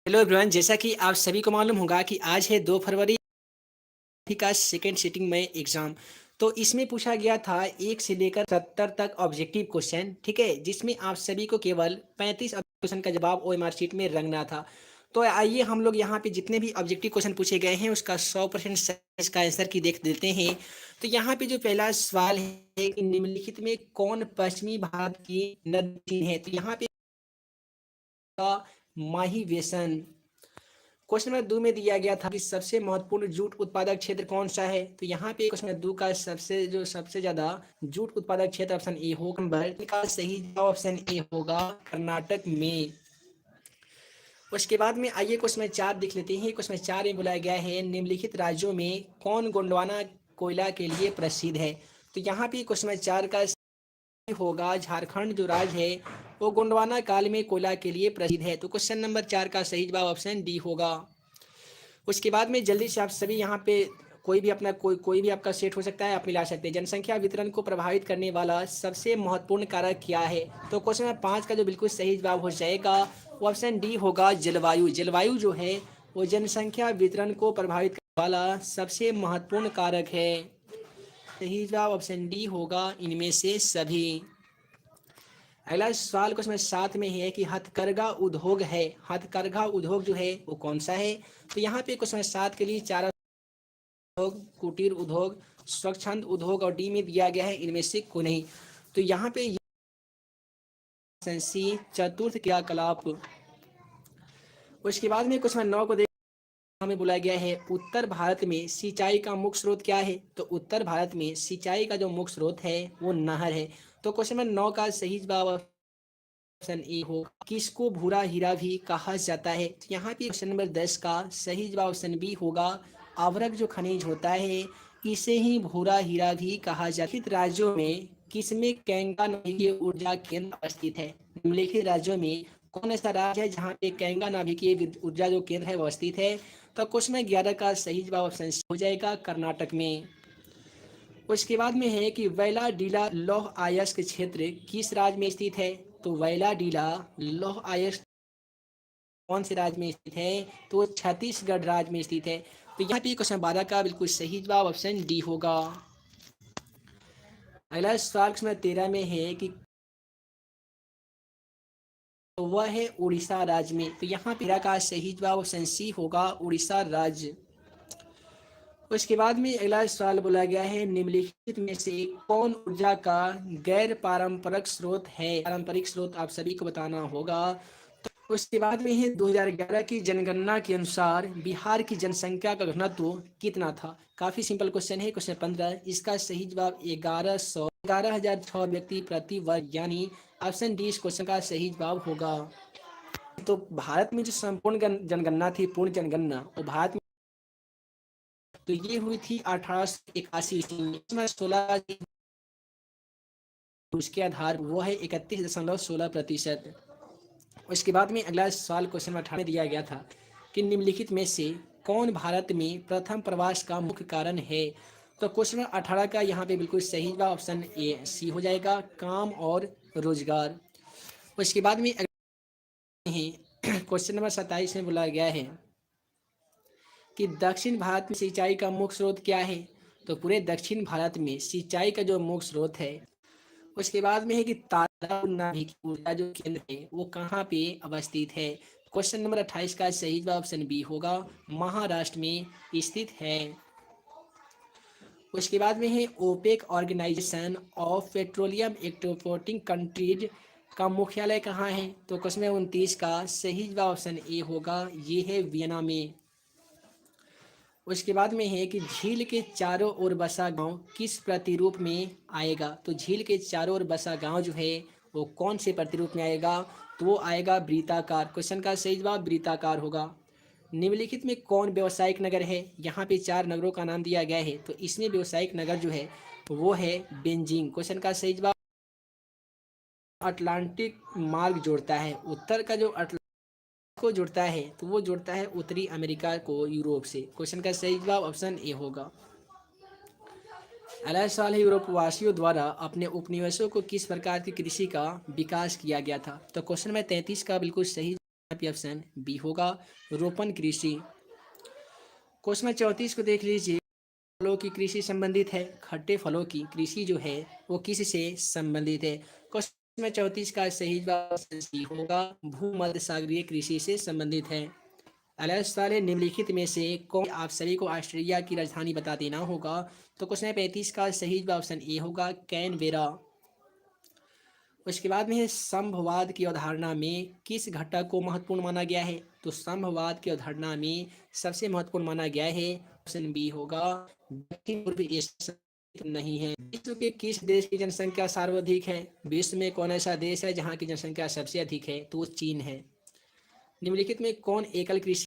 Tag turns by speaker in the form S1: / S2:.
S1: Hello everyone, जैसा कि आप सभी को मालूम होगा कि आज है 2 फरवरी का सेकंड सिटिंग में एग्जाम। तो इसमें पूछा गया था 1 से लेकर 70 तक ऑब्जेक्टिव क्वेश्चन, ठीक है, जिसमें आप सभी को केवल 35 क्वेश्चन का जवाब ओएमआर शीट में रंगना था। तो आइए हम लोग यहाँ पे जितने भी ऑब्जेक्टिव क्वेश्चन पूछे गए हैं उसका 100% इसका आंसर की देख देते हैं। तो यहाँ पे जो पहला सवाल है कि निम्नलिखित में कौन पश्चिमी भारत की नदी है, तो यहाँ पे माही बेसन। क्वेश्चन नंबर 2 में दिया गया था कि सबसे महत्वपूर्ण जूट उत्पादक क्षेत्र कौन सा है, तो यहाँ पे क्वेश्चन नंबर 2 का सबसे ज्यादा जूट उत्पादक क्षेत्र ऑप्शन ए होगा। नंबर का सही जवाब ऑप्शन ए होगा, कर्नाटक में। उसके बाद में आइए क्वेश्चन नंबर 4 देख लेते हैं। क्वेश्चन नंबर 4 में बुलाया गया है निम्नलिखित राज्यों में कौन गोंडवाना कोयला के लिए प्रसिद्ध है, तो यहाँ पे क्वेश्चन नंबर 4 का होगा झारखंड जो राज्य है वो गोंडवाना काल में कोयला के लिए प्रसिद्ध है। तो क्वेश्चन नंबर 4 का सही जवाब ऑप्शन डी होगा। उसके बाद में जल्दी से आप सभी यहाँ पे कोई भी आपका सेट हो सकता है, आप मिला सकते हैं। जनसंख्या वितरण को प्रभावित करने वाला सबसे महत्वपूर्ण कारक क्या है, तो क्वेश्चन नंबर 5 का जो बिल्कुल सही जवाब हो जाएगा वो ऑप्शन डी होगा, जलवायु। जलवायु जो है वो जनसंख्या वितरण को प्रभावित करने वाला सबसे महत्वपूर्ण कारक है। सही जवाब ऑप्शन डी होगा, इनमें से सभी। अगला सवाल क्वेश्चन 7 में है कि हथकरघा उद्योग जो है वो कौन सा है, तो यहाँ पे क्वेश्चन 7 के लिए चार उद्योग, कुटीर उद्योग, स्वच्छंद उद्योग और डी में दिया गया है इनमें से कोई नहीं। तो यहाँ पे सी चतुर्थ क्रियाकलाप। उसके बाद में क्वेश्चन 9 को हमें बुलाया गया है उत्तर भारत में सिंचाई का मुख्य स्रोत क्या है, तो उत्तर भारत में सिंचाई का जो मुख्य स्रोत है वो नहर है। तो क्वेश्चन नंबर 9 का सही जवाब ऑप्शन ए हो, किसको भूरा हीरा भी कहा जाता है, तो यहाँ पे क्वेश्चन नंबर 10 का सही जवाब ऑप्शन बी होगा, आवरक जो खनिज होता है इसे ही भूरा हीरा भी कहा जाता है। राज्यों में किसमें कैंगा नाभिकीय ऊर्जा केंद्र अवस्थित है, निम्नलिखित राज्यों में कौन ऐसा राज्य है जहाँ पे कैंगा नाभिकीय ऊर्जा जो केंद्र है वो अवस्थित है, तो क्वेश्चन नंबर 11 का सही जवाब ऑप्शन हो जाएगा, कर्नाटक में। उसके बाद में है कि वैलाडीला लौह अयस्क क्षेत्र किस राज्य में स्थित है, तो वैलाडीला लौह अयस्क कौन से राज्य में स्थित है, तो छत्तीसगढ़ राज्य में स्थित है। तो यहाँ पे क्वेश्चन 12 का बिल्कुल सही जवाब ऑप्शन डी होगा। अगला सवाल क्वेश्चन 13 में है कि तो वह है उड़ीसा राज्य में, तो यहाँ पे का सही जवाब ऑप्शन सी होगा, उड़ीसा राज्य। उसके बाद में अगला सवाल बोला गया है निम्नलिखित में से कौन ऊर्जा का गैर पारंपरिक स्रोत है, पारंपरिक स्रोत आप सभी को बताना होगा। तो उसके बाद में है 2011 की जनगणना के अनुसार बिहार की जनसंख्या का घनत्व कितना था, काफी सिंपल क्वेश्चन है। क्वेश्चन 15 इसका सही जवाब 11,006 व्यक्ति प्रति वर्ग, यानी ऑप्शन डी इस क्वेश्चन का सही जवाब होगा। तो भारत में जो संपूर्ण जनगणना थी, पूर्ण जनगणना, वो भारत में तो ये हुई थी 1881 ईस्वी में। 16 उसके आधार वो है 31.16%। उसके बाद में अगला सवाल क्वेश्चन 18 में दिया गया था कि निम्नलिखित में से कौन भारत में प्रथम प्रवास का मुख्य कारण है, तो क्वेश्चन 18 का यहाँ पे बिल्कुल सही जवाब ऑप्शन ए सी हो जाएगा, काम और रोजगार। उसके बाद में क्वेश्चन नंबर 27 में बोला गया है कि दक्षिण भारत में सिंचाई का मुख्य स्रोत क्या है, तो पूरे दक्षिण भारत में सिंचाई का जो मुख्य स्रोत है। उसके बाद में है कि तारापुर नाभिकीय ऊर्जा जो केंद्र है वो कहाँ पे अवस्थित है। क्वेश्चन नंबर 28 का सही जवाब ऑप्शन बी होगा, महाराष्ट्र में स्थित है। उसके बाद में है OPEC organisation of petroleum exporting countries का मुख्यालय कहाँ है, तो क्वेश्चन नंबर 29 का सही जवाब ऑप्शन ए होगा, ये है वियना में। उसके बाद में है कि झील के चारों ओर बसा गांव किस प्रतिरूप में आएगा, तो झील के चारों ओर बसा गांव जो है वो कौन से प्रतिरूप में आएगा, तो वो आएगा वृत्ताकार। क्वेश्चन का सही जवाब वृत्ताकार होगा। निम्नलिखित में कौन व्यावसायिक नगर है, यहाँ पे 4 नगरों का नाम दिया गया है, तो इसमें व्यावसायिक नगर जो है वो है बेजिंग। क्वेश्चन का सही जवाब अटलांटिक मार्ग जोड़ता है, उत्तर का जो को जोड़ता है तो वो जोड़ता है उत्तरी अमेरिका को यूरोप से। क्वेश्चन का सही जवाब ऑप्शन ए होगा। अगला सवाल है यूरोप वासियों द्वारा अपने उपनिवेशों को किस प्रकार की कृषि का विकास किया गया था, तो क्वेश्चन में 33 का बिल्कुल सही पे ऑप्शन बी होगा रोपण कृषि। क्वेश्चन नंबर 34 को देख लीजिए। फलों की कृषि संबंधित है, खट्टे फलों की कृषि जो है वो किससे संबंधित है? क्वेश्चन नंबर 34 का सही जवाब ऑप्शन सी होगा भूमध्य सागरीय कृषि से संबंधित है। अगला सवाल है निम्नलिखित में से कौन, आप सभी को ऑस्ट्रेलिया की राजधानी बता देना होगा। तो क्वेश्चन नंबर 35 का सही जवाब ऑप्शन ए होगा कैनबेरा। उसके बाद में है संभववाद की अवधारणा में किस घटक को महत्वपूर्ण माना गया है? तो संभववाद की अवधारणा में सबसे महत्वपूर्ण माना गया है ऑप्शन बी होगा दक्षिण पूर्व एशिया। नहीं है। विश्व के किस देश की जनसंख्या सर्वाधिक है? विश्व में कौन ऐसा देश है जहाँ की जनसंख्या सबसे अधिक है? तो वो चीन है। निम्नलिखित में कौन एकल कृषि